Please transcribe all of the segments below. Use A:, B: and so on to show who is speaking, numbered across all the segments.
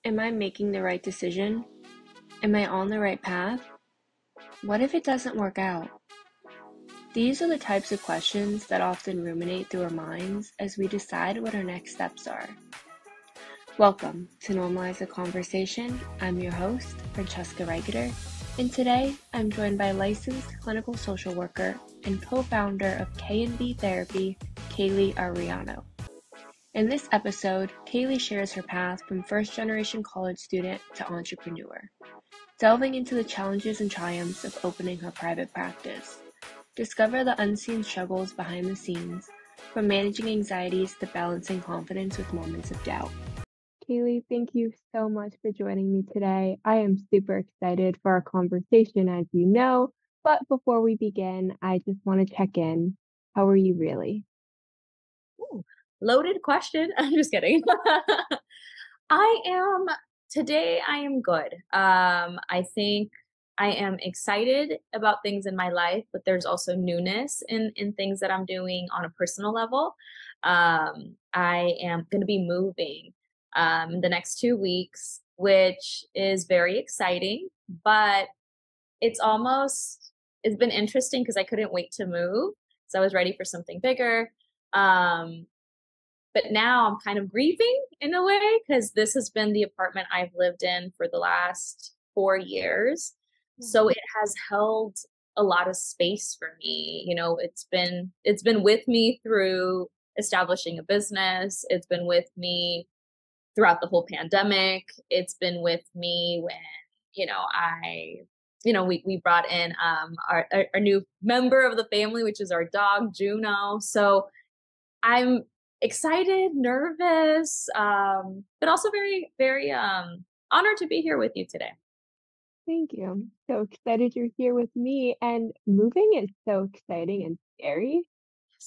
A: Am I making the right decision? Am I on the right path? What if it doesn't work out? These are the types of questions that often ruminate through our minds as we decide what our next steps are. Welcome to Normalize the Conversation. I'm your host, Francesca Reigeter, and today I'm joined by licensed clinical social worker and co-founder of K&B Therapy, Kaelly Arellano. In this episode, Kaelly shares her path from first-generation college student to entrepreneur, delving into the challenges and triumphs of opening her private practice. Discover the unseen struggles behind the scenes, from managing anxieties to balancing confidence with moments of doubt. Kaelly, thank you so much for joining me today. I am super excited for our conversation, as you know. But before we begin, I just want to check in. How are you really?
B: Ooh, loaded question. I'm just kidding. I am today I am good. I think I am excited about things in my life, but there's also newness in things that I'm doing on a personal level. I am going to be moving the next 2 weeks, which is very exciting, but it's been interesting because I couldn't wait to move. So I was ready for something bigger. Um, but now I'm kind of grieving in a way because this has been the apartment I've lived in for the last 4 years. So
A: Mhm.
B: it has held a lot of space for me. It's been with me through establishing a business. It's been with me throughout the whole pandemic. It's been with me when, we brought in our new member of the family, which is our dog Juno. So I'm excited, nervous, but also very, very honored to be here with you today.
A: Thank you. I'm so excited you're here with me. And moving is so exciting and scary.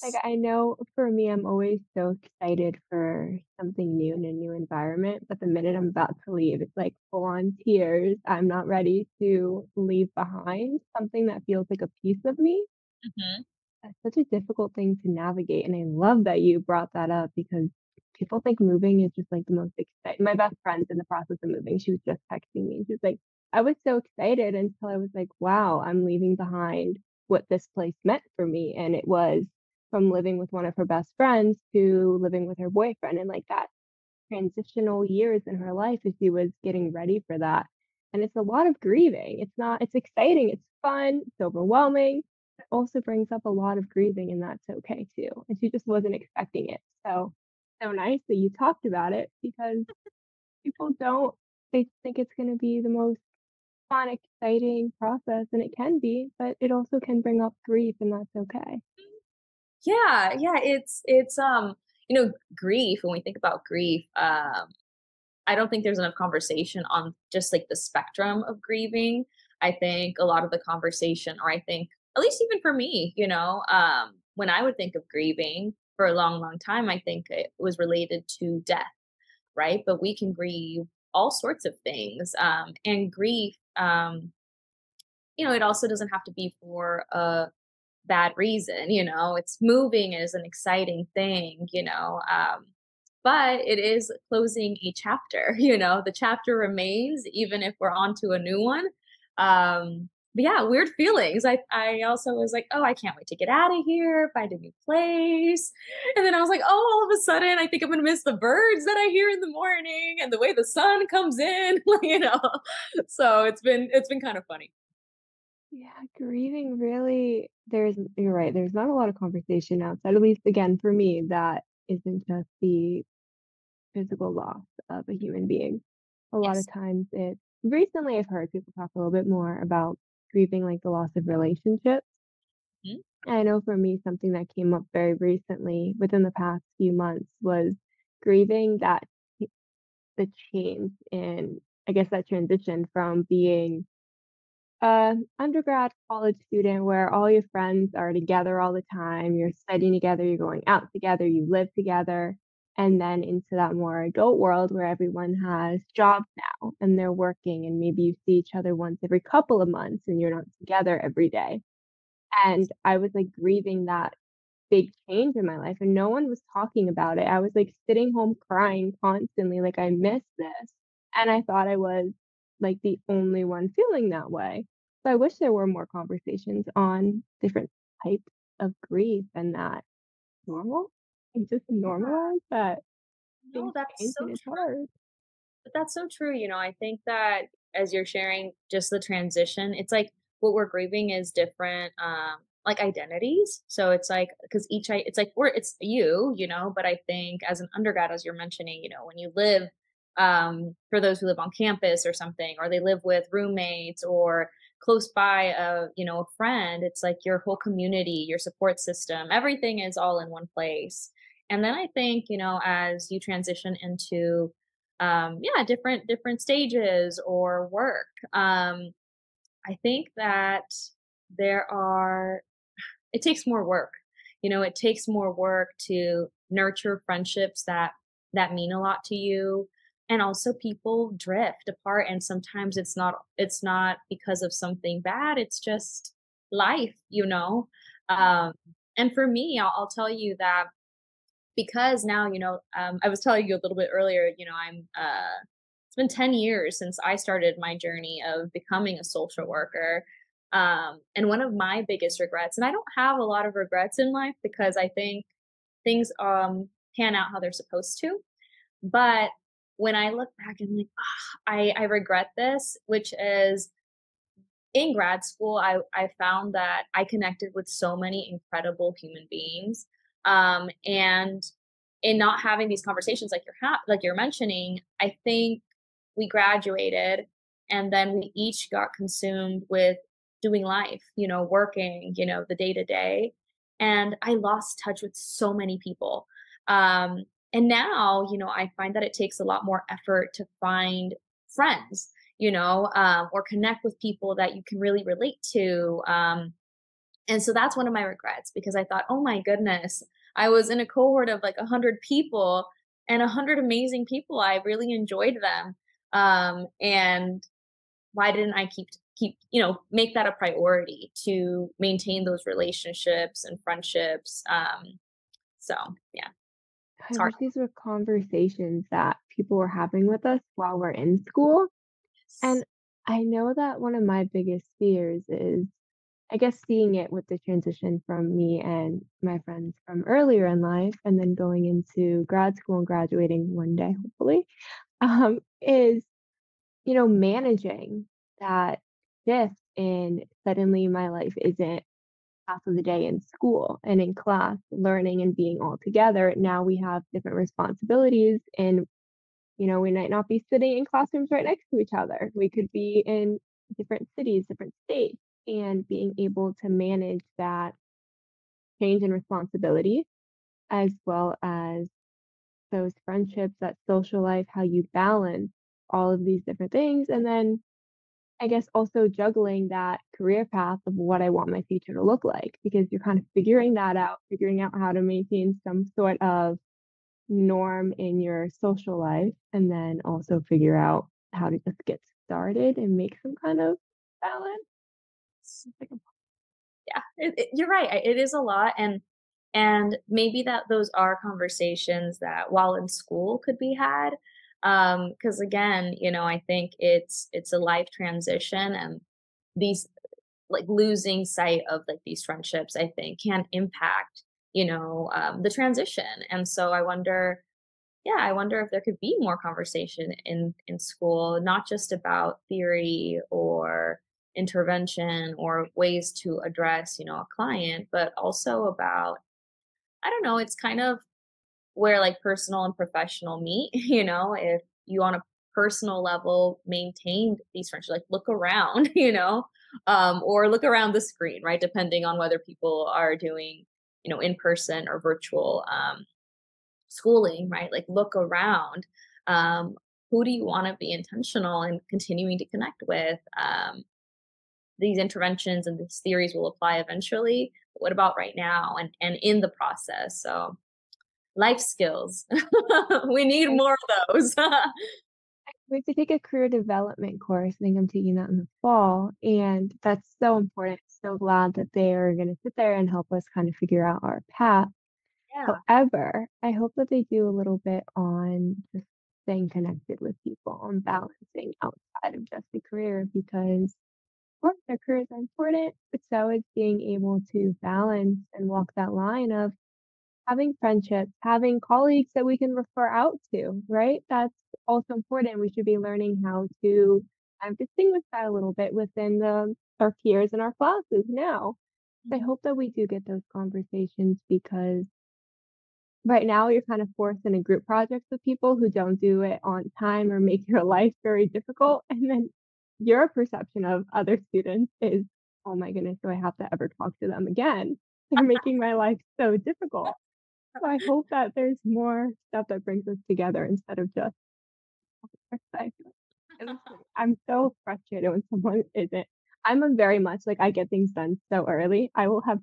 A: Like,
B: Yes.
A: I know for me, I'm always so excited for something new in a new environment. But the minute I'm about to leave, it's like full on tears. I'm not ready to leave behind something that feels like a piece of me.
B: Mhm.
A: That's such a difficult thing to navigate. And I love that you brought that up because people think moving is just like the most exciting. My best friend's in the process of moving. She was just texting me. She was like, I was so excited until I was like, wow, I'm leaving behind what this place meant for me. And it was from living with one of her best friends to living with her boyfriend and like that transitional years in her life as she was getting ready for that. And it's a lot of grieving. It's exciting, it's fun, it's overwhelming. It also brings up a lot of grieving, and that's okay too. And she just wasn't expecting it. So nice that you talked about it because people don't, they think it's going to be the most fun, exciting process, and it can be, but it also can bring up grief, and that's okay.
B: Yeah, yeah, grief, when we think about grief, I don't think there's enough conversation on just like the spectrum of grieving. I think a lot of the conversation, or I think, at least even for me, when I would think of grieving for a long, long time, I think it was related to death, right? But we can grieve all sorts of things. And grief, it also doesn't have to be for a bad reason. It's moving is an exciting thing, but it is closing a chapter. The chapter remains even if we're on to a new one. But yeah, weird feelings. I also was like, oh, I can't wait to get out of here, find a new place. And then I was like, oh, all of a sudden I think I'm gonna miss the birds that I hear in the morning and the way the sun comes in, So it's been kind of funny.
A: Yeah, grieving really, you're right, there's not a lot of conversation outside, at least again for me, that isn't just the physical loss of a human being. A lot of
B: Yes.
A: times it's recently I've heard people talk a little bit more about grieving like the loss of relationships.
B: Mhm.
A: I know for me something that came up very recently within the past few months was grieving the change in I guess that transition from being undergrad college student where all your friends are together all the time, you're studying together, you're going out together, you live together, and then into that more adult world where everyone has jobs now and they're working and maybe you see each other once every couple of months and you're not together every day. And I was like grieving that big change in my life and no one was talking about it. I was like sitting home crying constantly, like I miss this.
C: And I thought I was, like, the only one feeling that way. So I wish there were more conversations on different types of grief and that normal and just normalize that
B: No,
C: things
B: that's
C: change
B: so
C: and it's
B: true.
C: hard.
B: But that's so true, I think that as you're sharing just the transition, it's like what we're grieving is different, like identities. So it's like because it's like it's you, but I think as an undergrad, as you're mentioning, when you live, for those who live on campus or something, or they live with roommates or close by a friend, it's like your whole community, your support system, everything is all in one place. And then I think, as you transition into yeah, different stages or work, I think that there are it takes more work. It takes more work to nurture friendships that mean a lot to you. And also people drift apart, and sometimes it's not because of something bad, it's just life. Um and for me, I'll tell you that because now, I was telling you a little bit earlier, it's been 10 years since I started my journey of becoming a social worker. And one of my biggest regrets, and I don't have a lot of regrets in life because I think things pan out how they're supposed to. But when I look back, I'm like, I regret this, which is in grad school, I found that I connected with so many incredible human beings, and in not having these conversations like like you're mentioning, I think we graduated, and then we each got consumed with doing life, working, the day to day, and I lost touch with so many people. Um, and now, I find that it takes a lot more effort to find friends, or connect with people that you can really relate to. And so that's one of my regrets because I thought, oh my goodness, I was in a cohort of like 100 people and 100 amazing people. I really enjoyed them. And why didn't I make that a priority to maintain those relationships and friendships? So yeah,
C: I
B: it's hard.
C: wish these were conversations that people were having with us while we're in school. And I know that one of my biggest fears is, I guess, seeing it with the transition from me and my friends from earlier in life and then going into grad school and graduating one day, hopefully, is, managing that shift in suddenly my life isn't half of the day in school and in class, learning and being all together. Now we have different responsibilities and we might not be sitting in classrooms right next to each other. We could be in different cities, different states, and being able to manage that change in responsibility as well as those friendships, that social life, how you balance all of these different things. And then I guess also juggling that career path of what I want my future to look like because you're kind of figuring that out, figuring out how to maintain some sort of norm in your social life and then also figure out how to just get started and make some kind of balance. It's like a
B: Yeah, you're right. It is a lot, and maybe that those are conversations that while in school could be had. Because again, I think it's a life transition, and these like losing sight of like these friendships, I think, can impact the transition. And so I wonder, yeah, I wonder if there could be more conversation in school, not just about theory or intervention or ways to address, a client, but also about, I don't know, it's kind of where like personal and professional meet, if you on a personal level maintain these friendships, like look around, or look around the screen, right? Depending on whether people are doing, in person or virtual schooling, right? Like look around. Um, who do you want to be intentional and continuing to connect with? These interventions and these theories will apply eventually. But what about right now and in the process? So life skills. We need
C: I
B: more of those.
C: we have to take a career development course. I think I'm taking that in the fall, and that's so important. So glad that they are going to sit there and help us kind of figure out our path.
B: Yeah.
C: However, I hope that they do a little bit on just staying connected with people and balancing outside of just a career because of course our careers are important, but so is being able to balance and walk that line of having friendships, having colleagues that we can refer out to, right? That's also important. We should be learning how to distinguish that a little bit within our peers in our classes now. I
B: Mhm.
C: hope that we do get those conversations because right now you're kind of forced in a group projects with people who don't do it on time or make your life very difficult. And then your perception of other students is, oh my goodness, do I have to ever talk to them again? They're making my life so difficult. So I hope that there's more stuff that brings us together instead of just I feel I'm so frustrated when someone isn't. I'm a very much like I get things done so early. I will have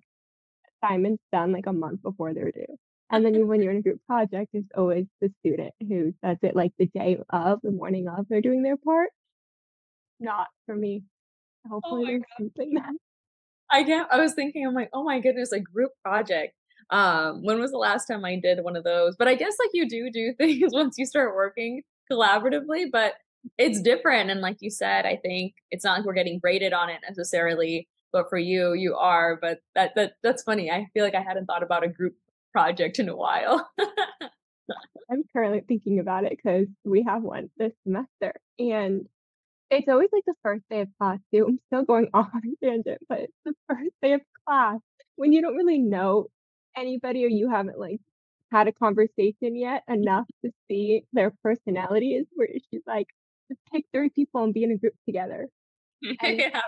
C: assignments done like a month before they're due. And then when you're in a group project, it's always the student who does it like the day of, the morning of, they're doing their part. Not for me.
B: Oh
C: Hopefully
B: my
C: there's something that
B: I was thinking, I'm like, "Oh my goodness, a group project." When was the last time I did one of those? But I guess, like, you do things once you start working collaboratively, but it's different, and like you said, I think it's not like we're getting graded on it necessarily, but for you, you are, but that's funny. I feel like I hadn't thought about a group project in a while.
C: I'm currently thinking about it because we have one this semester. And it's always, like, the first day of class too. I'm still going off on a tangent, but it's the first day of class when you don't really know anybody or you haven't, like, had a conversation yet enough to see their personalities, where she's like, "Just pick 3 people and be in a group together." And
B: Yeah,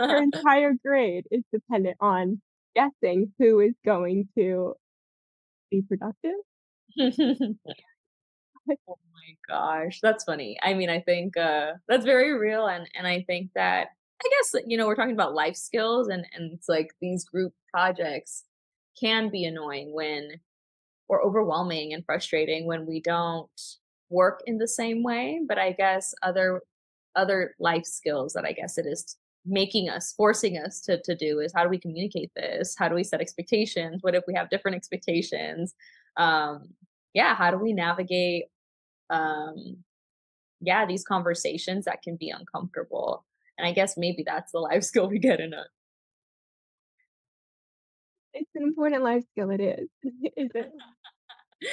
C: your
B: random.
C: entire grade is dependent on guessing who is going to be productive.
B: Oh my gosh, that's funny. I mean, I think, that's very real, and I think that I guess, we're talking about life skills and it's like these group projects can be annoying when or overwhelming and frustrating when we don't work in the same way, but I guess other life skills that I guess it is making us forcing us to do is how do we communicate this? How do we set expectations? What if we have different expectations? Um, yeah, how do we navigate um yeah, these conversations that can be uncomfortable. And I guess maybe that's the life skill we get in it.
C: It's an important life skill, it is. Is it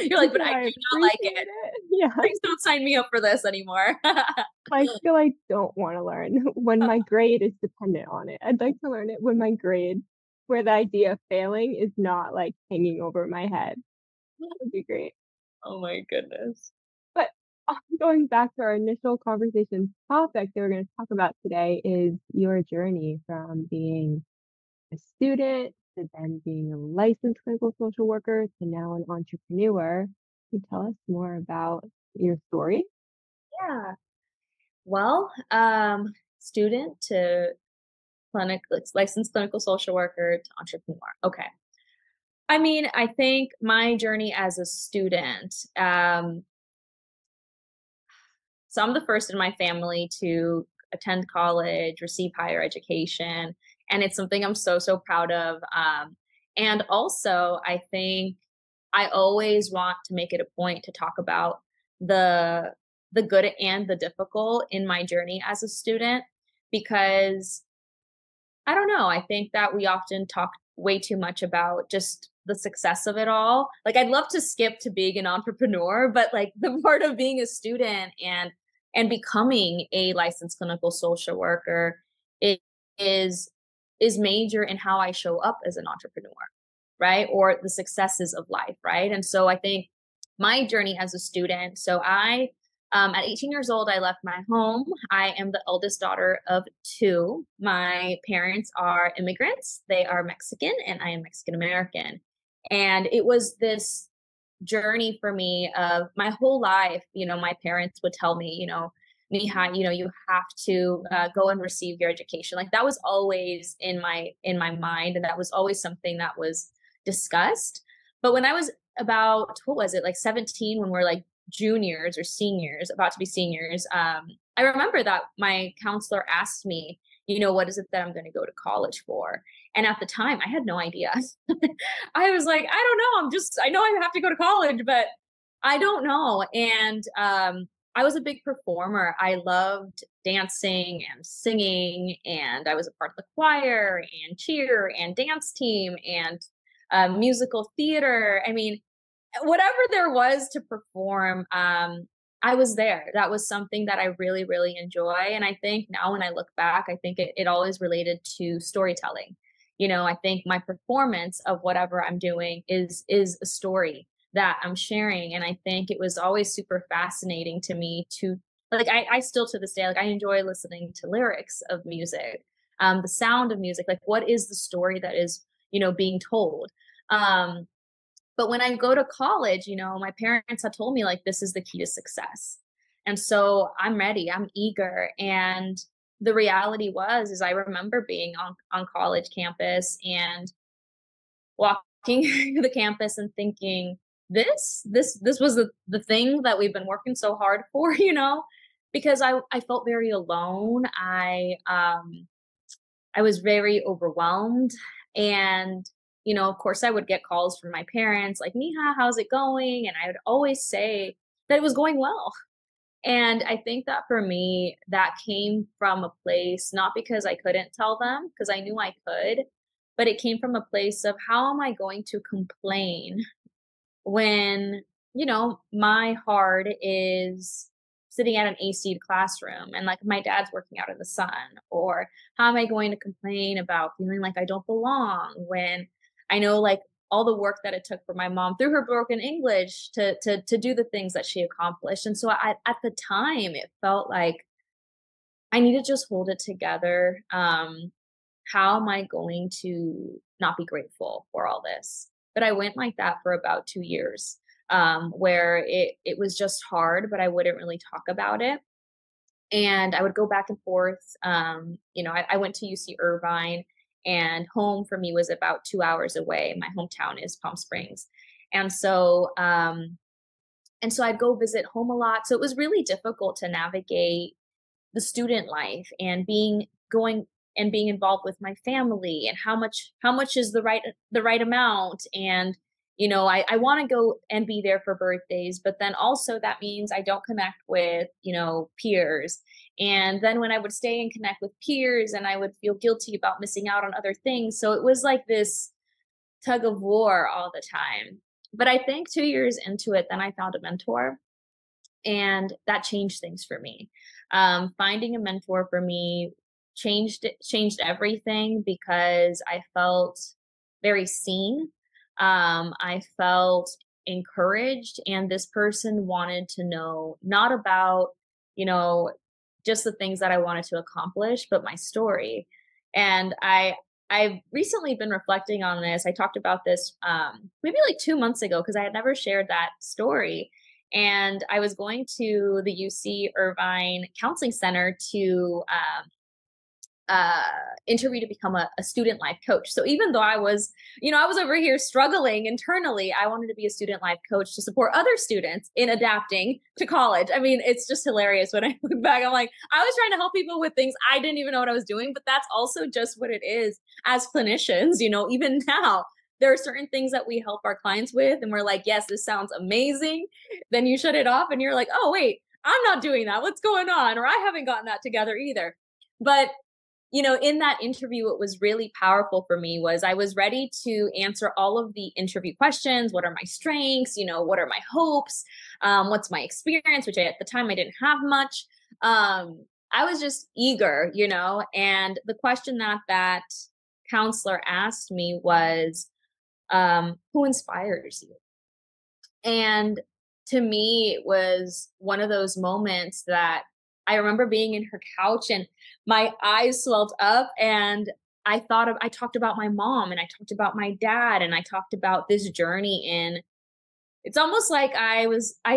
B: You're like, but
C: do
B: I
C: I
B: do not like
C: appreciate
B: it.
C: it? Yeah.
B: Please don't sign me up for this anymore.
C: Life skill I don't wanna learn when my grade is dependent on it. I'd like to learn it when my grade where the idea of failing is not, like, hanging over my head. That would be great.
B: Oh my goodness.
C: But, going back to our initial conversation topic that we're gonna talk about today is your journey from being a student to then being a licensed clinical social worker to now an entrepreneur. Can you tell us more about your story?
B: Yeah. Well, student to licensed clinical social worker to entrepreneur. Okay. I mean, I think my journey as a student, so I'm the first in my family to attend college, receive higher education, and it's something I'm so proud of. And also, I think I always want to make it a point to talk about the the good and the difficult in my journey as a student because I don't know. I think that we often talk way too much about just the success of it all. Like I'd love to skip to being an entrepreneur, but like the part of being a student and becoming a licensed clinical social worker it is is major in how I show up as an entrepreneur, right? Or the successes of life, right? And so I think my journey as a student, so I at 18 years old, I left my home. I am the eldest daughter of two. My parents are immigrants. They are Mexican, and I am Mexican American. And it was this journey for me of my whole life. My parents would tell me, Mija, you have to go and receive your education. Like that was always in my mind, and that was always something that was discussed. But when I was about what was it like 17, when we're like juniors or seniors, about to be seniors, I remember that my counselor asked me, what is it that I'm going to go to college for? And at the time, I had no idea. I was like, I don't know. I know I have to go to college, but I don't know. And I was a big performer. I loved dancing and singing, and I was a part of the choir and cheer and dance team and musical theater. I mean, whatever there was to perform, I was there. That was something that I really, really enjoy. And I think now when I look back, I think it always related to storytelling. I think my performance of whatever I'm doing is a story that I'm sharing. And I think it was always super fascinating to me to like I still to this day, like I enjoy listening to lyrics of music, the sound of music, like what is the story that is, being told. Um, but when I go to college, my parents had told me like this is the key to success. And so I'm ready, I'm eager. And the reality was is I remember being on college campus and walking the campus and thinking, this was the thing that we've been working so hard for, because I felt very alone. I was very overwhelmed. And, of course, I would get calls from my parents like, Mija, how's it going? And I would always say that it was going well. And I think that for me, that came from a place, not because I couldn't tell them, because I knew I could, but it came from a place of how am I going to complain when, my heart is sitting at an AC classroom and like my dad's working out in the sun? Or how am I going to complain about feeling like I don't belong when I know like all the work that it took for my mom through her broken English to do the things that she accomplished. And so at the time it felt like I need to just hold it together. How am I going to not be grateful for all this? But I went like that for about 2 years, where it was just hard, but I wouldn't really talk about it. And I would go back and forth. I went to UC Irvine, and home for me was about 2 hours away. My hometown is Palm Springs, and so I'd go visit home a lot. So it was really difficult to navigate the student life and being involved with my family, and how much is the right amount. And I want to go and be there for birthdays, but then also that means I don't connect with peers. And then when I would stay and connect with peers, and I would feel guilty about missing out on other things. So it was like this tug of war all the time. But I think 2 years into it, then I found a mentor, and that changed things for me. Finding a mentor for me changed everything, because I felt very seen. I felt encouraged, and this person wanted to know not about you know just the things that I wanted to accomplish, but my story. And I've recently been reflecting on this. I talked about this maybe like 2 months ago, because I had never shared that story. And I was going to the UC Irvine Counseling Center to uh, interview to become a student life coach. So even though I was over here struggling internally, I wanted to be a student life coach to support other students in adapting to college. I mean, it's just hilarious when I look back. I'm like, I was trying to help people with things I didn't even know what I was doing, but that's also just what it is as clinicians, even now. There are certain things that we help our clients with, and we're like, yes, this sounds amazing. Then you shut it off and you're like, oh, wait, I'm not doing that. What's going on? Or I haven't gotten that together either. But in that interview, what was really powerful for me was I was ready to answer all of the interview questions. What are my strengths? What are my hopes? What's my experience, which at the time I didn't have much. I was just eager, and the question that counselor asked me was, who inspires you? And to me, it was one of those moments that I remember being in her couch and my eyes swelled up, and I talked about my mom, and I talked about my dad, and I talked about this journey in it's almost like I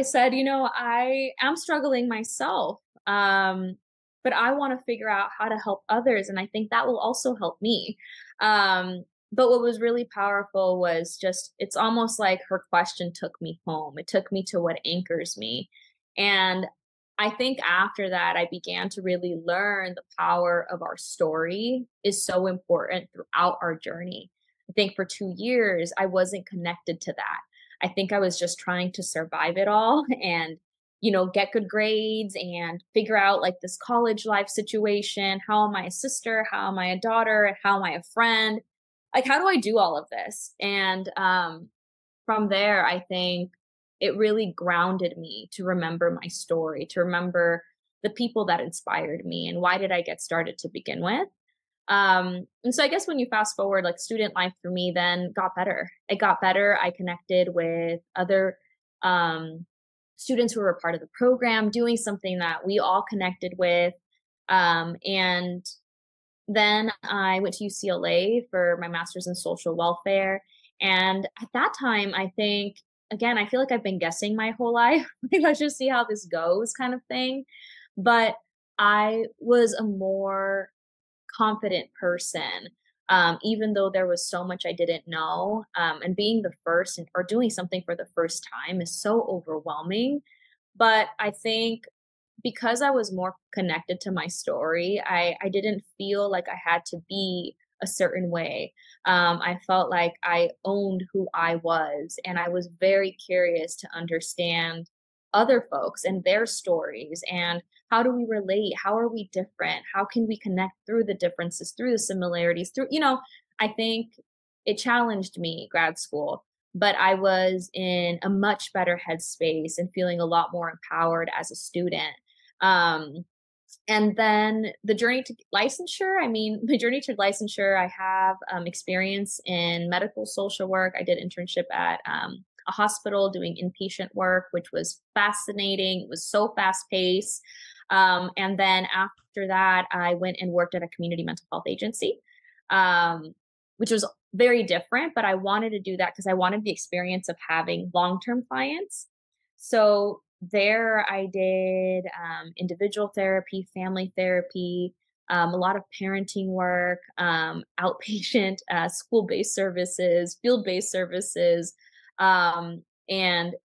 B: said, I am struggling myself. But I want to figure out how to help others. And I think that will also help me. But what was really powerful was just, it's almost like her question took me home. It took me to what anchors me. And I think after that, I began to really learn the power of our story is so important throughout our journey. I think for 2 years, I wasn't connected to that. I think I was just trying to survive it all. And get good grades and figure out like this college life situation. How am I a sister? How am I a daughter? How am I a friend? Like, how do I do all of this? And from there, I think it really grounded me to remember my story, to remember the people that inspired me and why did I get started to begin with. And so I guess when you fast forward, like student life for me then got better. It got better. I connected with other um, students who were a part of the program, doing something that we all connected with. And then I went to UCLA for my master's in social welfare. And at that time, I think, again, I feel like I've been guessing my whole life. Like, let's just see how this goes kind of thing. But I was a more confident person, even though there was so much I didn't know. And being the first or doing something for the first time is so overwhelming. But I think because I was more connected to my story, I didn't feel like I had to be a certain way. I felt like I owned who I was, and I was very curious to understand other folks and their stories and how do we relate? How are we different? How can we connect through the differences, through the similarities, I think it challenged me, grad school, but I was in a much better headspace and feeling a lot more empowered as a student. Um, and then the journey to licensure, I mean, the journey to licensure, I have experience in medical social work. I did internship at a hospital doing inpatient work, which was fascinating. It was so fast paced. And then after that, I went and worked at a community mental health agency, which was very different, but I wanted to do that because I wanted the experience of having long term clients. So there I did individual therapy, family therapy, a lot of parenting work, outpatient, school based services, field based services. And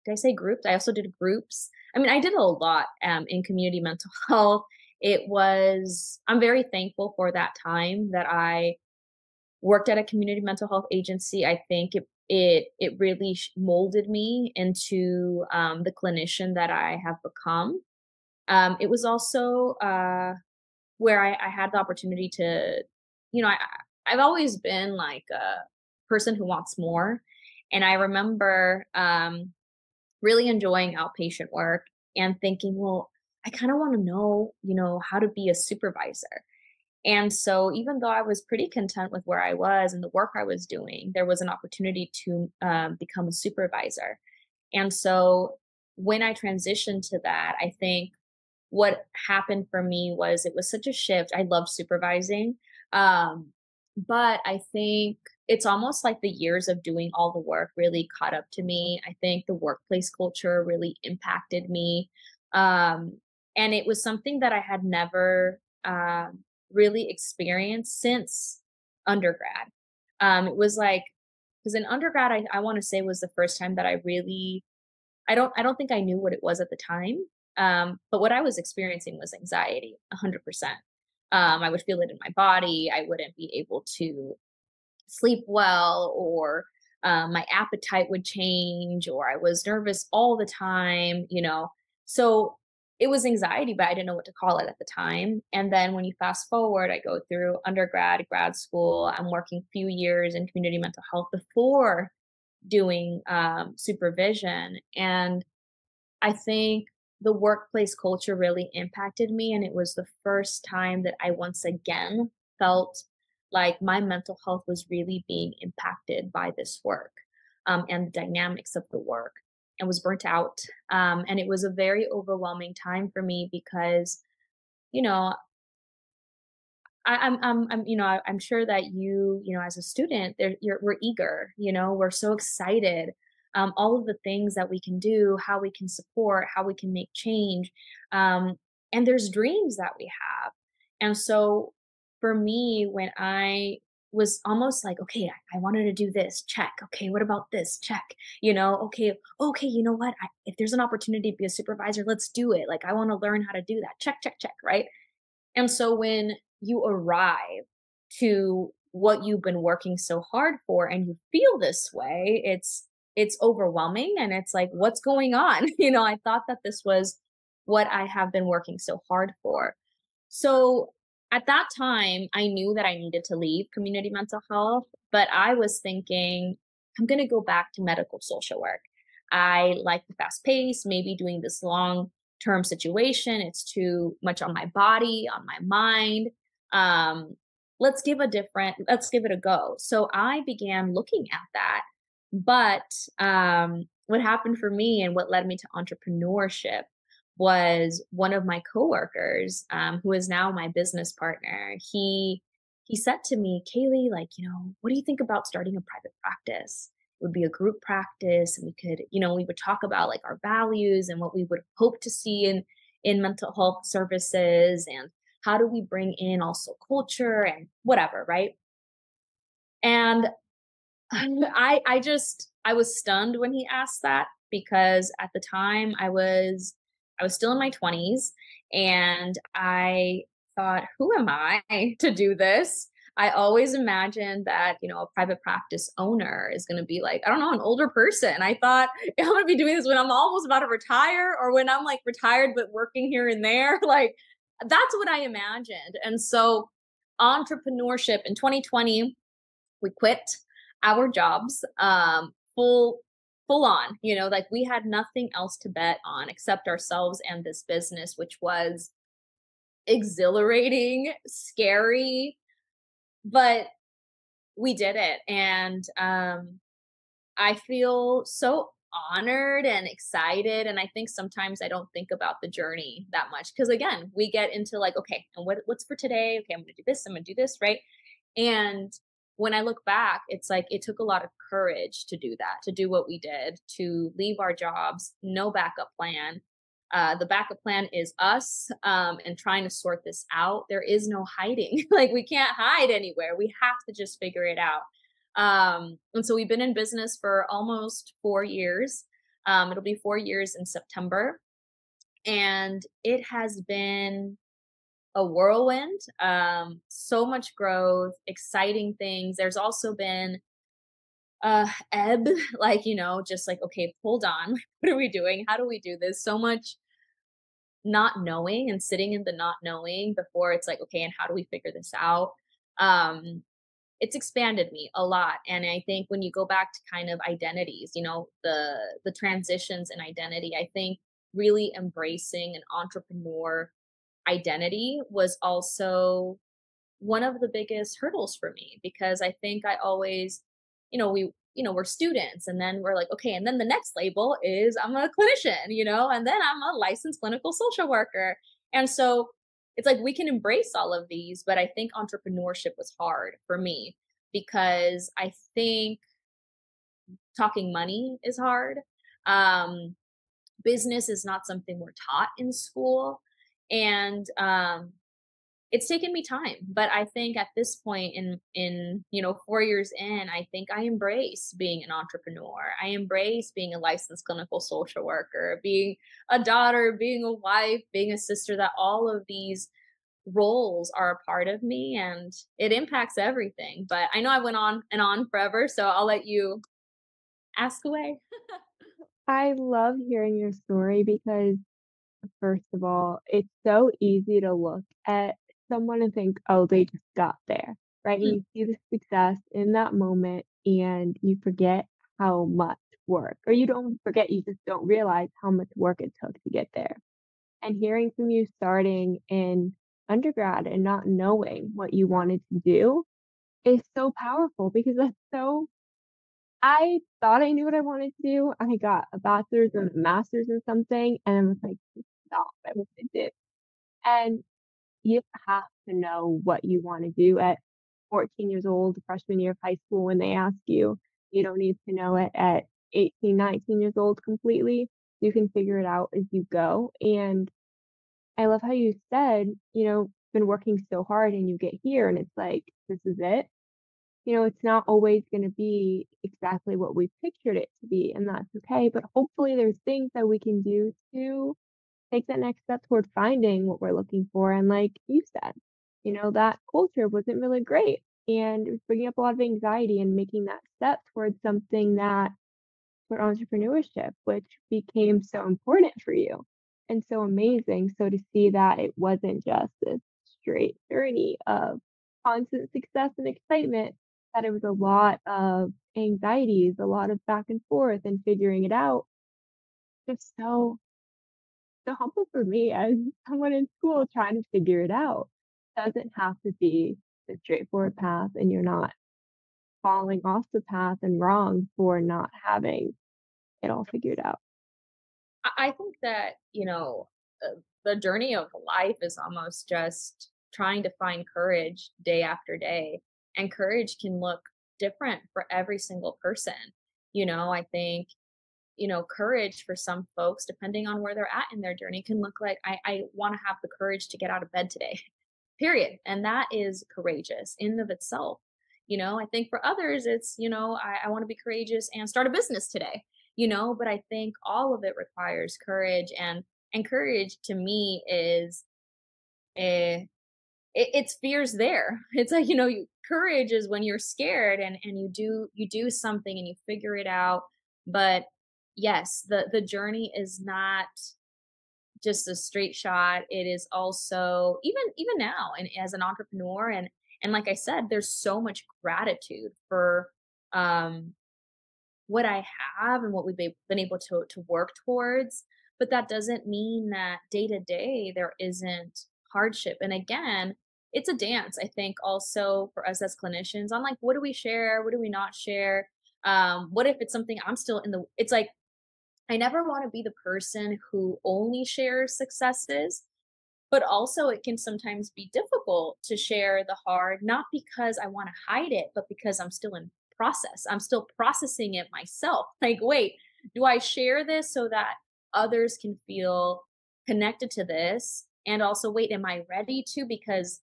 B: did I say groups? I also did groups. I mean, I did a lot in community mental health. I'm very thankful for that time that I worked at a community mental health agency. I think it really molded me into the clinician that I have become. It was also where I had the opportunity to, I've always been like a person who wants more, and I remember really enjoying outpatient work and thinking, well, I kind of want to know, how to be a supervisor. And so, even though I was pretty content with where I was and the work I was doing, there was an opportunity to become a supervisor. And so, when I transitioned to that, I think what happened for me was it was such a shift. I love supervising. Um, but I think it's almost like the years of doing all the work really caught up to me. I think the workplace culture really impacted me. Um, and it was something that I had never really experienced since undergrad. It was like, because in undergrad, I want to say was the first time that I really I don't think I knew what it was at the time, but what I was experiencing was anxiety, 100%. I would feel it in my body. I wouldn't be able to sleep well, or my appetite would change, or I was nervous all the time. So it was anxiety, but I didn't know what to call it at the time. And then when you fast forward, I go through undergrad, grad school. I'm working few years in community mental health before doing supervision. And I think the workplace culture really impacted me. And it was the first time that I once again felt like my mental health was really being impacted by this work and the dynamics of the work, and was burnt out. And it was a very overwhelming time for me because, you know, I'm sure that as a student, we're eager, we're so excited, all of the things that we can do, how we can support, how we can make change, um, and there's dreams that we have, and so for me, when I was almost like, okay, I wanted to do this, check. Okay, what about this? Check. Okay, you know what? If there's an opportunity to be a supervisor, let's do it. Like, I want to learn how to do that. Check, check, check. Right. And so when you arrive to what you've been working so hard for and you feel this way, it's overwhelming and it's like, what's going on? I thought that this was what I have been working so hard for. So at that time, I knew that I needed to leave community mental health, but I was thinking, I'm going to go back to medical social work. I like the fast pace, maybe doing this long term situation. It's too much on my body, on my mind. Um, let's give it a go. So I began looking at that. But what happened for me and what led me to entrepreneurship was one of my coworkers, who is now my business partner. He said to me, Kaylee, like, what do you think about starting a private practice? It would be a group practice, and we could, we would talk about like our values and what we would hope to see in mental health services, and how do we bring in also culture and whatever, right? And I was stunned when he asked that, because at the time I was still in my 20s, and I thought, who am I to do this? I always imagined that, a private practice owner is going to be like, I don't know, an older person. I thought I'm going to be doing this when I'm almost about to retire, or when I'm like retired but working here and there. Like, that's what I imagined. And so entrepreneurship in 2020, we quit our jobs, full on, like we had nothing else to bet on except ourselves and this business, which was exhilarating, scary, but we did it. And I feel so honored and excited. And I think sometimes I don't think about the journey that much, because again, we get into like, okay, and what's for today? Okay, I'm gonna do this, I'm gonna do this, right? And when I look back, it's like it took a lot of courage to do that, to do what we did, to leave our jobs, no backup plan. The backup plan is us, and trying to sort this out. There is no hiding. Like, we can't hide anywhere. We have to just figure it out. And so we've been in business for almost 4 years. It'll be 4 years in September. And it has been a whirlwind, so much growth, exciting things. There's also been ebb, like, just like, okay, hold on, what are we doing? How do we do this? So much not knowing and sitting in the not knowing before it's like, okay, and how do we figure this out? Um, it's expanded me a lot. And I think when you go back to kind of identities, the transitions in identity, I think really embracing an entrepreneur identity was also one of the biggest hurdles for me, because I think I always, we're students, and then we're like, okay, and then the next label is I'm a clinician, and then I'm a licensed clinical social worker. And so it's like we can embrace all of these, but I think entrepreneurship was hard for me, because I think talking money is hard. Um, Business is not something we're taught in school. And it's taken me time, but I think at this point in 4 years in, I think I embrace being an entrepreneur. I embrace being a licensed clinical social worker, being a daughter, being a wife, being a sister, that all of these roles are a part of me, and it impacts everything. But I know I went on and on forever, so I'll let you ask away.
C: I love hearing your story because, first of all, it's so easy to look at someone and think, "Oh, they just got there," right? And
B: Mm,
C: you see the success in that moment and you forget how much work, or you don't forget, you just don't realize how much work it took to get there. And hearing from you starting in undergrad and not knowing what you wanted to do is so powerful, because that's so I thought I knew what I wanted to do. I got a bachelor's and a master's in something, and I was like, "Stop, I want to do." And you have to know what you wanna do at 14 years old, freshman year of high school when they ask you. You don't need to know it at 18, 19 years old completely. You can figure it out as you go. And I love how you said, been working so hard and you get here and it's like, "This is it." It's not always gonna be exactly what we pictured it to be, and that's okay, but hopefully there's things that we can do to take that next step toward finding what we're looking for. And like you said, that culture wasn't really great, and it was bringing up a lot of anxiety, and making that step towards something that for entrepreneurship, which became so important for you and so amazing. So to see that it wasn't just this straight journey of constant success and excitement, that it was a lot of anxieties, a lot of back and forth and figuring it out, just so helpful for me as someone in school trying to figure it out. Doesn't have to be the straightforward path, and you're not falling off the path and wrong for not having it all figured out.
B: I think that, the journey of life is almost just trying to find courage day after day. And courage can look different for every single person. I think, courage for some folks, depending on where they're at in their journey, can look like I want to have the courage to get out of bed today, period. And that is courageous in and of itself. I think for others, it's, I want to be courageous and start a business today, but I think all of it requires courage. And courage to me is a it's fears there. It's like, courage is when you're scared and you do something and you figure it out. But yes, the journey is not just a straight shot. It is also even now and as an entrepreneur and like I said, there's so much gratitude for um what I have and what we've been able to work towards. But that doesn't mean that day to day there isn't hardship. And again, it's a dance, I think, also for us as clinicians on like, what do we share? What do we not share? What if it's something I'm still in it's like, I never want to be the person who only shares successes, but also it can sometimes be difficult to share the hard, not because I want to hide it, but because I'm still in process. I'm still processing it myself. Like, wait, do I share this so that others can feel connected to this? And also, wait, am I ready to? Because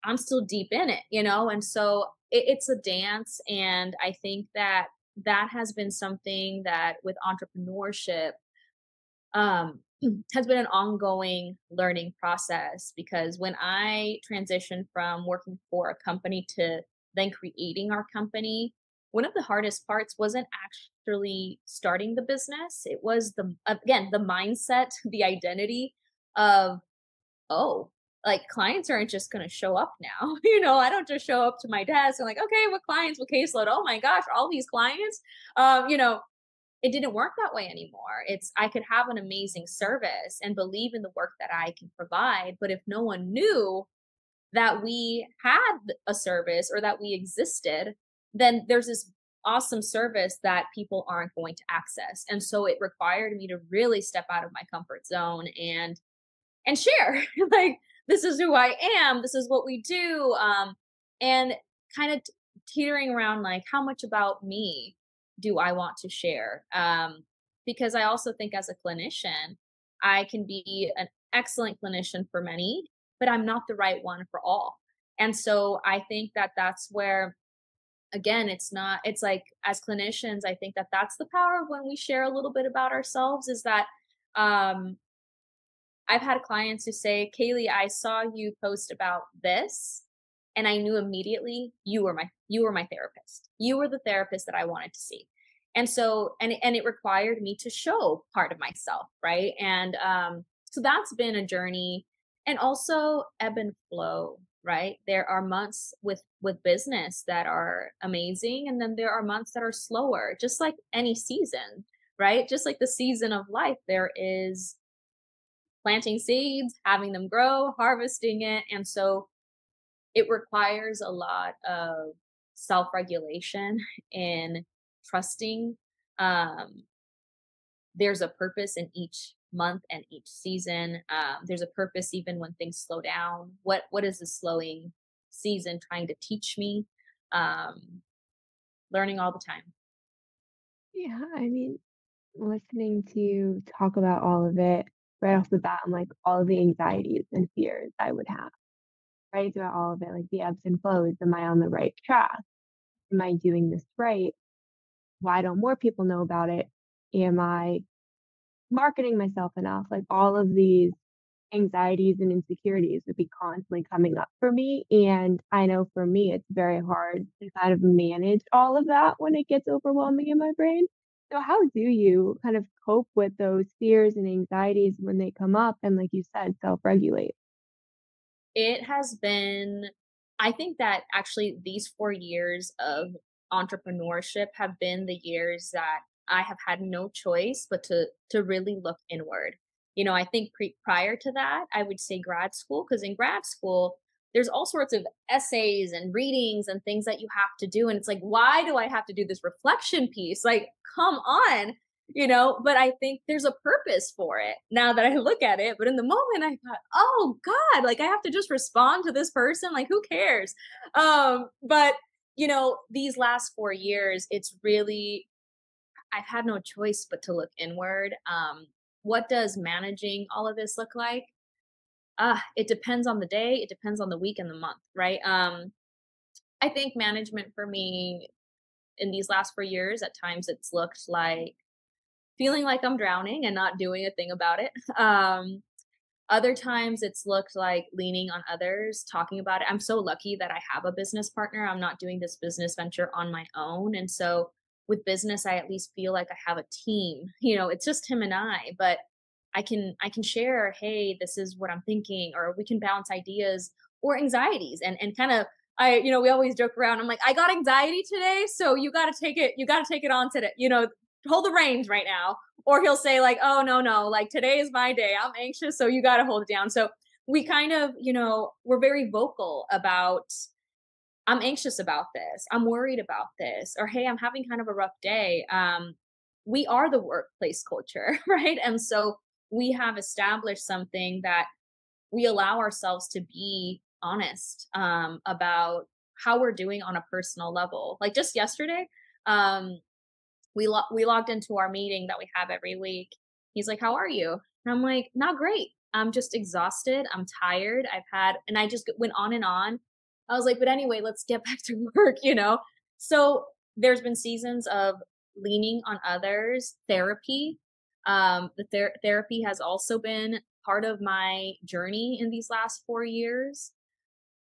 B: I'm still deep in it, And so it's a dance. And I think that that has been something that with entrepreneurship, um, has been an ongoing learning process because when I transitioned from working for a company to then creating our company, one of the hardest parts wasn't actually starting the business. It was again, the mindset, the identity of, oh, like clients aren't just going to show up now. I don't just show up to my desk and like, okay, what clients, what caseload? Oh my gosh, all these clients. Um, you know, it didn't work that way anymore. It's I could have an amazing service and believe in the work that I can provide, but if no one knew that we had a service or that we existed, then there's this awesome service that people aren't going to access. And so it required me to really step out of my comfort zone and share like this is who I am, this is what we do, and kind of teetering around like how much about me do I want to share, because I also think as a clinician I can be an excellent clinician for many, but I'm not the right one for all. And so I think that that's where, again, it's like as clinicians I think that that's the power of when we share a little bit about ourselves is that, um I've had clients who say, Kaylee, I saw you post about this and I knew immediately you were my therapist. You were the therapist that I wanted to see. And so and it required me to show part of myself, right? And so that's been a journey and also ebb and flow, right? There are months with business that are amazing and then there are months that are slower, just like any season, right? Just like the season of life, there is planting seeds, having them grow, harvesting it. And so it requires a lot of self regulation and trusting. Um, there's a purpose in each month and each season. There's a purpose even when things slow down. What is the slowing season trying to teach me? Um, learning all the time.
C: Yeah, I mean, listening to you talk about all of it right off the bat, and like all of the anxieties and fears I would have, right? Throughout all of it, like the ebbs and flows. Am I on the right track? Am I doing this right? Why don't more people know about it? Am I marketing myself enough? Like all of these anxieties and insecurities would be constantly coming up for me. And I know for me, it's very hard to kind of manage all of that when it gets overwhelming in my brain. So how do you kind of cope with those fears and anxieties when they come up and, like you said, self-regulate?
B: It has been I think that actually these 4 years of entrepreneurship have been the years that I have had no choice but to really look inward. I think prior to that, I would say grad school, because in grad school, there's all sorts of essays and readings and things that you have to do, and it's like, "Why do I have to do this reflection piece?" Like, come on, but I think there's a purpose for it now that I look at it. But in the moment, I thought, oh God, like I have to just respond to this person. Like, who cares? But these last 4 years, it's really, I've had no choice but to look inward. What does managing all of this look like? It depends on the day, it depends on the week and the month, right? I think management for me in these last 4 years, at times it's looked like feeling like I'm drowning and not doing a thing about it. Other times it's looked like leaning on others, talking about it. I'm so lucky that I have a business partner. I'm not doing this business venture on my own. And so with business, I at least feel like I have a team. It's just him and I, but I can share, hey, this is what I'm thinking, or we can bounce ideas or anxieties and kind of we always joke around. I'm like, I got anxiety today, so you gotta take it on today, hold the reins right now. Or he'll say, like, oh no, no, like today is my day. I'm anxious, so you gotta hold it down. So we kind of, we're very vocal about, I'm anxious about this, I'm worried about this, or hey, I'm having kind of a rough day. We are the workplace culture, right? And so we have established something that we allow ourselves to be honest about how we're doing on a personal level. Like just yesterday, um, we logged into our meeting that we have every week. He's like, "How are you?" And I'm like, "Not great. I'm just exhausted. I'm tired. And I just went on and on. I was like, "But anyway, let's get back to work." So there's been seasons of leaning on others, therapy. The therapy has also been part of my journey in these last 4 years.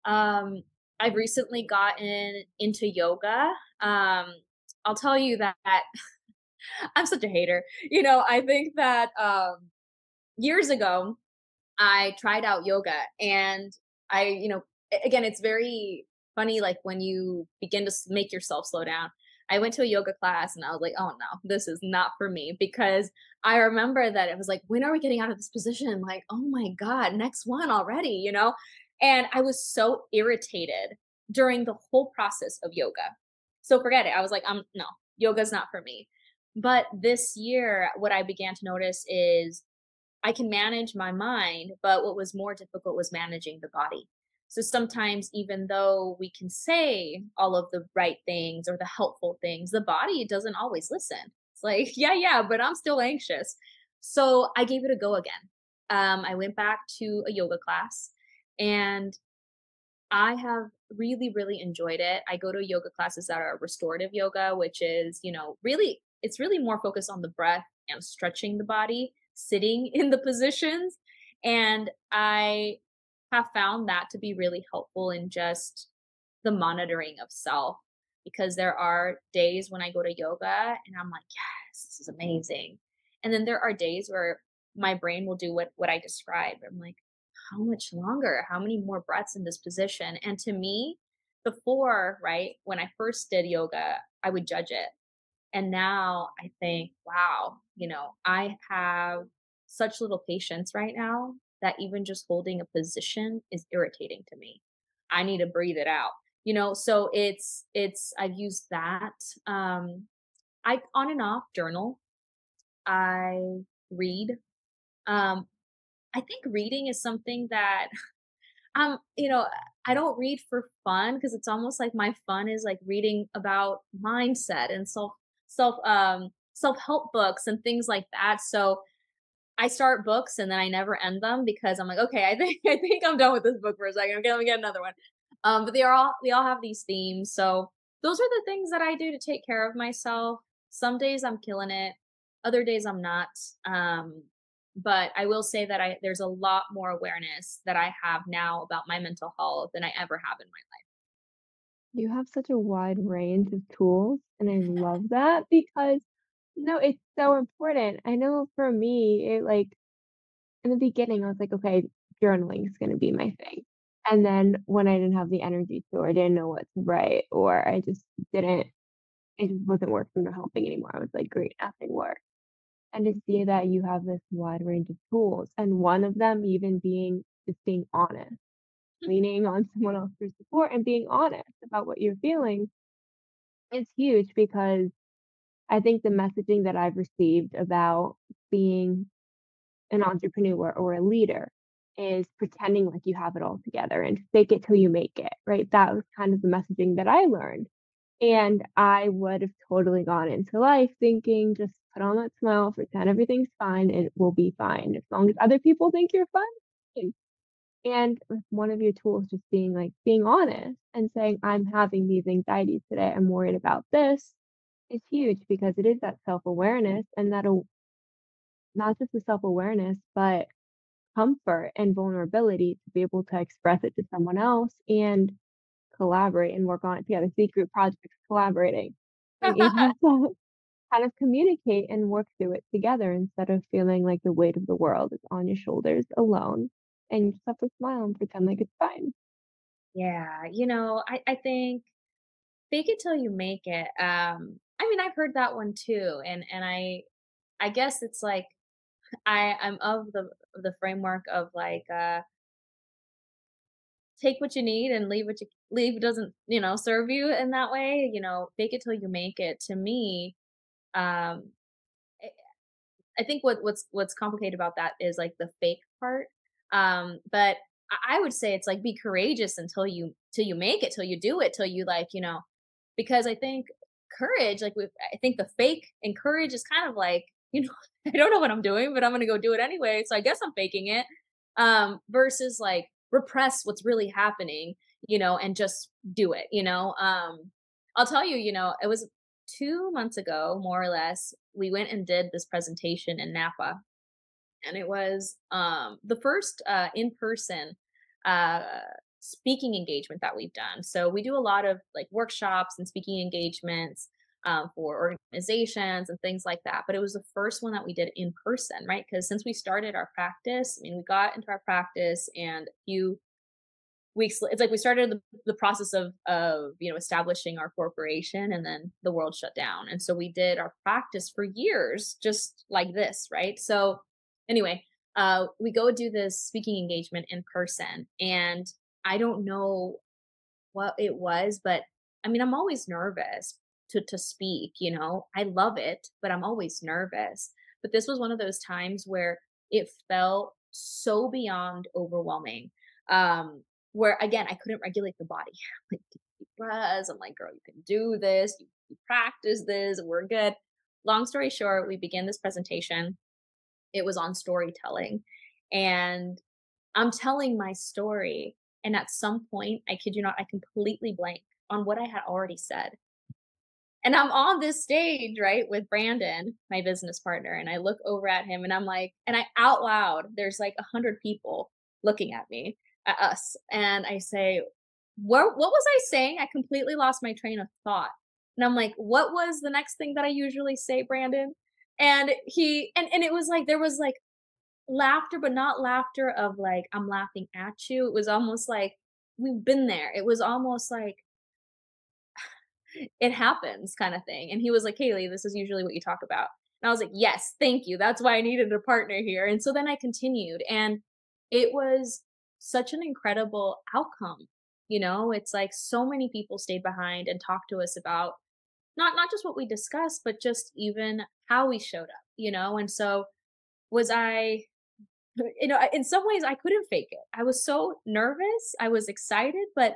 B: Um, I've recently gotten into yoga. I'll tell you that I'm such a hater. I think that years ago, I tried out yoga, and again, it's very funny, like when you begin to make yourself slow down. I went to a yoga class and I was like, oh no, this is not for me, because I remember that it was like, when are we getting out of this position? Like, oh my God, next one already? And I was so irritated during the whole process of yoga. So forget it. I was like, no, yoga's not for me. But this year, what I began to notice is I can manage my mind, but what was more difficult was managing the body. So sometimes, even though we can say all of the right things or the helpful things, the body doesn't always listen. It's like, yeah, yeah, but I'm still anxious. So I gave it a go again. I went back to a yoga class, and I have really, really enjoyed it. I go to yoga classes that are restorative yoga, which is, really, it's really more focused on the breath and stretching the body, sitting in the positions. And I have found that to be really helpful in just the monitoring of self, because there are days when I go to yoga and I'm like, yes, this is amazing. And then there are days where my brain will do what I described. I'm like, how much longer? How many more breaths in this position? And to me, before, right, when I first did yoga, I would judge it. And now I think, wow, I have such little patience right now that even just holding a position is irritating to me. I need to breathe it out. So it's I've used that. I on and off journal. I read. Um, I think reading is something that um, you know, I don't read for fun, because it's almost like my fun is like reading about mindset and self-help books and things like that. So I start books and then I never end them, because I'm like, okay, I think I think I'm done with this book for a second. Okay, let me get another one. But they all have these themes. So those are the things that I do to take care of myself. Some days I'm killing it, other days I'm not. Um, but I will say that I there's a lot more awareness that I have now about my mental health than I ever have in my
C: You have such a wide range of tools, and I love that because No, it's so important. I know for me, it like in the beginning, I was like, okay, journaling is going to be my thing. And then when I didn't have the energy to, or I didn't know what to write, or I just didn't, it just wasn't working or helping anymore. I was like, great, nothing works. And to see that you have this wide range of tools, and one of them even being just being honest, leaning on someone else for support and being honest about what you're feeling is huge because I think the messaging that I've received about being an entrepreneur or a leader is pretending like you have it all together and fake it till you make it, right? That was kind of the messaging that I learned. And I would have totally gone into life thinking, just put on that smile, pretend everything's fine, and it will be fine. As long as other people think you're fine. And with one of your tools just being like being honest and saying, I'm having these anxieties today, I'm worried about this is huge because it is that self-awareness and that'll not just the self-awareness, but comfort and vulnerability to be able to express it to someone else and collaborate and work on it together. See group projects, collaborating, being able to kind of communicate and work through it together instead of feeling like the weight of the world is on your shoulders alone. And you just have to smile and pretend like it's fine.
B: Yeah, I think fake it till you make it. I mean, I've heard that one too, and I guess it's like I'm of the framework of like take what you need and leave what you leave doesn't, serve you in that way, fake it till you make it. To me, um I think what's complicated about that is like the fake part. But I would say it's like be courageous until you make it, till you do it, till you like, because I think courage, like I think the fake and courage is kind of like, I don't know what I'm doing, but I'm gonna go do it anyway. So I guess I'm faking it. Versus like repress what's really happening, and just do it, I'll tell you, it was 2 months ago, more or less, we went and did this presentation in Napa, and it was the first in-person uh, speaking engagement that we've done. So we do a lot of like workshops and speaking engagements for organizations and things like that. But it was the first one that we did in person, right? Because since we started our practice, I mean, we got into our practice and a few it's like we started the process of establishing our corporation, and then the world shut down, and so we did our practice for years just like this, right? So anyway, we go do this speaking engagement in person, and I don't know what it was, but I mean, I'm always nervous to speak, I love it, but I'm always nervous. But this was one of those times where it felt so beyond overwhelming. Where again, I couldn't regulate the body. Like deep breaths. I'm like, girl, you can do this. You practice this. We're good. Long story short, we began this presentation. It was on storytelling. And I'm telling my story, and at some point, I kid you not, I completely blank on what I had already said. And I'm on this stage, right, with Brandon, my business partner, and I look over at him and I'm like, and I out loud, there's like 100 people looking at me, at us, and I say, what was I saying? I completely lost my train of thought. And I'm like, what was the next thing that I usually say, Brandon? And and it was like there was like laughter, but not laughter of like, I'm laughing at you. It was almost like we've been there. It was almost like it happens kind of thing. And he was like, Kaelly, this is usually what you talk about. And I was like, yes, thank you. That's why I needed a partner here. And so then I continued, and it was such an incredible outcome. It's like so many people stayed behind and talked to us about not just what we discussed, but just even how we showed up, and so was I in some ways I couldn't fake it. I was so nervous, I was excited, but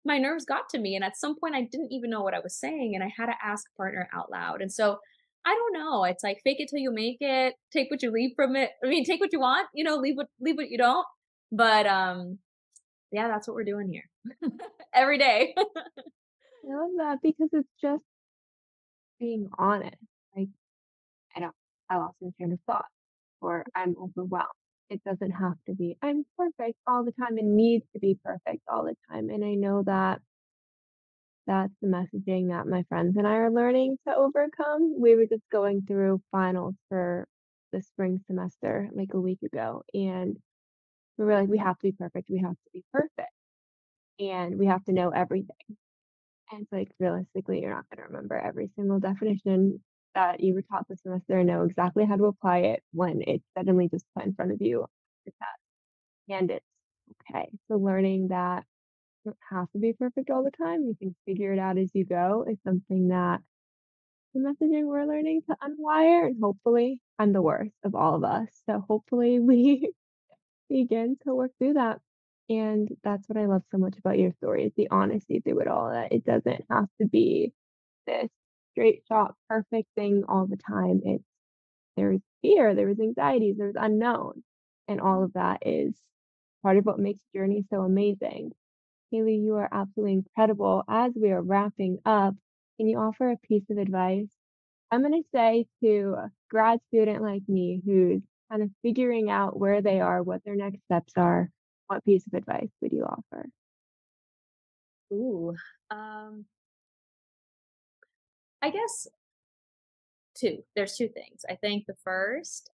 B: my nerves got to me, and at some point I didn't even know what I was saying, and I had to ask a partner out loud. And so I don't know, it's like fake it till you make it, take what you leave from it. I mean, take what you want, leave what you don't. But yeah, that's what we're doing here. Every day.
C: I love that because it's just being honest. Like, I don't, I lost my train of thought or I'm overwhelmed. It doesn't have to be, I'm perfect all the time. It needs to be perfect all the time. And I know that that's the messaging that my friends and I are learning to overcome. We were just going through finals for the spring semester like a week ago, and we were like, we have to be perfect. We have to be perfect. And we have to know everything. And it's like, realistically, you're not going to remember every single definition that you were taught this semester and know exactly how to apply it when it's suddenly just put in front of you on the test. And it's okay. So learning that you don't have to be perfect all the time. You can figure it out as you go is something that the messaging we're learning to unwire. And hopefully, I'm the worst of all of us. So hopefully, we begin to work through that. And that's what I love so much about your story is the honesty through it all, that it doesn't have to be this straight shot perfect thing all the time. It's there's fear, there's anxieties, there's unknown. And all of that is part of what makes journey so amazing. Kaelly, you are absolutely incredible. As we are wrapping up, can you offer a piece of advice? I'm going to say to a grad student like me who's kind of figuring out where they are, what their next steps are, what piece of advice would you offer?
B: Ooh, um, I guess there's two things. I think the first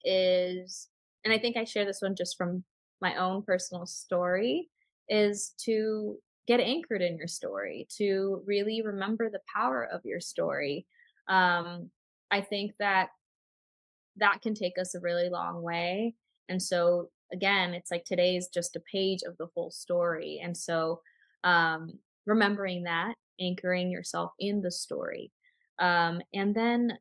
B: is, and I think I share this one just from my own personal story, is to get anchored in your story, to really remember the power of your story. I think that that can take us a really long way. And so again, it's like today's just a page of the whole story. And so um remembering that, anchoring yourself in the story. And then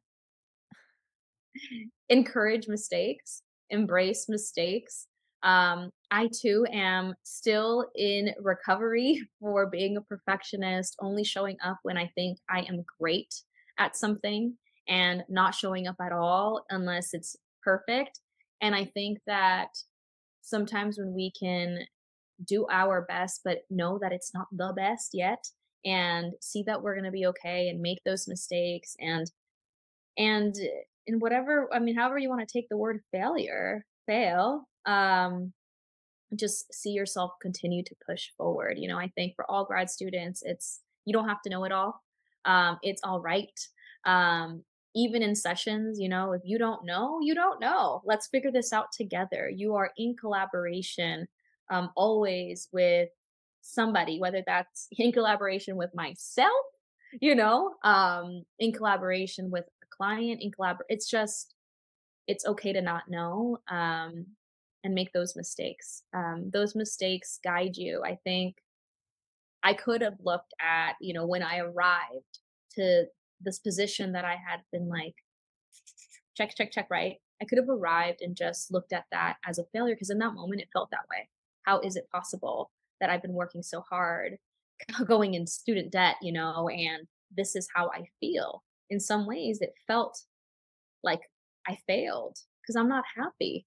B: encourage mistakes, embrace mistakes. I too am still in recovery for being a perfectionist, only showing up when I think I am great at something and not showing up at all unless it's perfect. And I think that sometimes when we can do our best, but know that it's not the best yet, and see that we're going to be okay and make those mistakes, and in whatever, I mean, however you wanna take the word fail, just see yourself continue to push forward. I think for all grad students, it's you don't have to know it all. It's all right. Um, Even in sessions, if you don't know, you don't know. Let's figure this out together. You are in collaboration, always with somebody, whether that's in collaboration with myself, in collaboration with a client, it's okay to not know, and make those mistakes. Those mistakes guide you. I think I could have looked at, when I arrived to this position that I had been like, check, check, check, right? I could have arrived and just looked at that as a failure because in that moment it felt that way. How is it possible that I've been working so hard, going in student debt, and this is how I feel? In some ways, it felt like I failed because I'm not happy.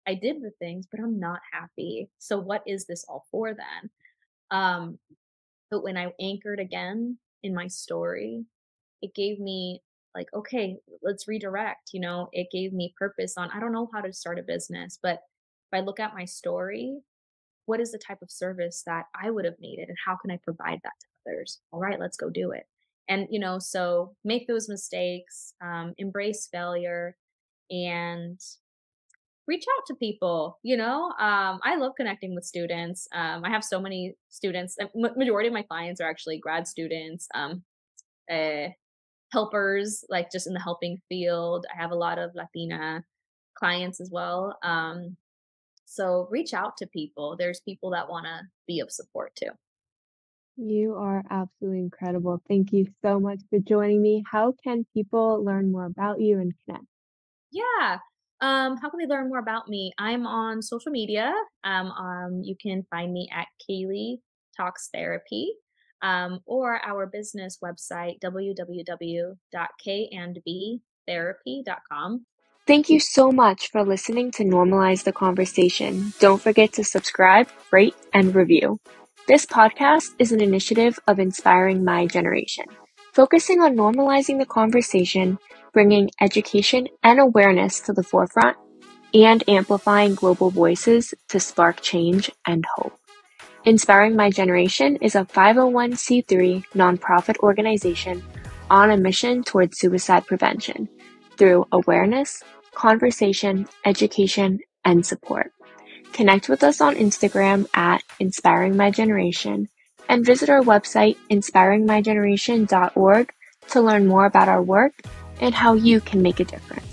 B: I did the things, but I'm not happy. So what is this all for then? Um, but when I anchored again in my story, it gave me like, okay, let's redirect. It gave me purpose on, I don't know how to start a business, but if I look at my story, what is the type of service that I would have needed and how can I provide that to others? All right, let's go do it. And, so make those mistakes, embrace failure, and reach out to people. I love connecting with students. I have so many students. Majority of my clients are actually grad students, uh, helpers, like just in the helping field. I have a lot of Latina clients as well. So reach out to people. There's people that want to be of support too.
C: You are absolutely incredible. Thank you so much for joining me. How can people learn more about you and connect?
B: Yeah. How can they learn more about me? I'm on social media. You can find me at Kaelly Talks Therapy, or our business website, www.kandbtherapy.com.
A: Thank you so much for listening to Normalize the Conversation. Don't forget to subscribe, rate, and review. This podcast is an initiative of Inspiring My Generation, focusing on normalizing the conversation, bringing education and awareness to the forefront, and amplifying global voices to spark change and hope. Inspiring My Generation is a 501c3 nonprofit organization on a mission towards suicide prevention through awareness, conversation, education, and support. Connect with us on Instagram at Inspiring My Generation and visit our website inspiringmygeneration.org to learn more about our work and how you can make a difference.